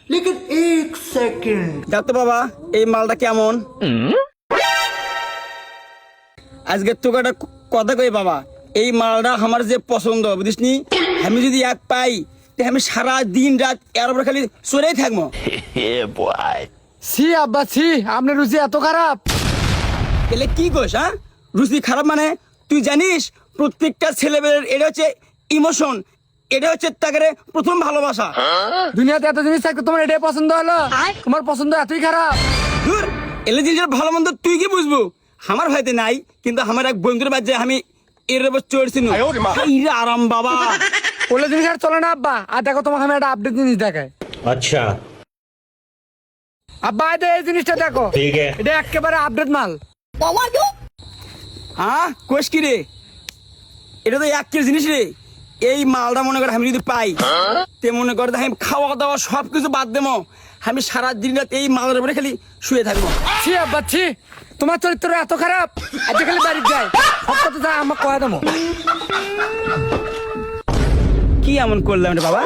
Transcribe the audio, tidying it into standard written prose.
लेकिन एक सेकंड দেখতো বাবা এই মালটা কেমন। আজকে তোকে একটা কথা কই বাবা, এই মালটা আমার যে পছন্দ বুঝিস নি, আমি যদি এক পাই তে আমি সারা দিন রাত এর উপর খালি চড়েই থাকবো। ছি আব্বা ছি, আপনার রুচি এত খারাপ? এলে কি কইস? হ্যাঁ, রুচি খারাপ মানে? তুই জানিস প্রত্যেকটা ছেলেমেয়ের এটা হচ্ছে ইমোশন, এটা হচ্ছে তাকে প্রথম ভালোবাসা। দুনিয়াতে এত জিনিস থাকতে তোমার এটাই পছন্দ হলো? তোমার পছন্দ এতই খারাপ? ধুর, এলে জিনিসের ভালো মন্দ তুই কি বুঝবো? আমার হয়তো নাই, কিন্তু আমার এক বন্ধুর বাদ আমি এর উপর চড়ছি। আরাম বাবা, ওগুলো জিনিস আর চলে না আব্বা। আর দেখো তোমাকে আমি একটা আপডেট জিনিস দেখাই। अच्छा আব্বা এই জিনিসটা দেখো, ठीक है। এটা একেবারে আপডেট মাল। হ্যাঁ কোষ কি রে, এটা তো এক জিনিস রে। এই মালটা মনে কর আমি যদি পাই তে মনে কর আমি খাওয়া দাওয়া সবকিছু বাদ দেবো, আমি সারা দিন রাত এই মালের উপরে খালি শুয়ে থাকবো। ছি আব্বা ছি, তোমার চরিত্র এত খারাপ। আজকে খালি বাড়ি যায়, সব কথা যা আমাকে কয়া দেবো। কি এমন করলাম রে বাবা?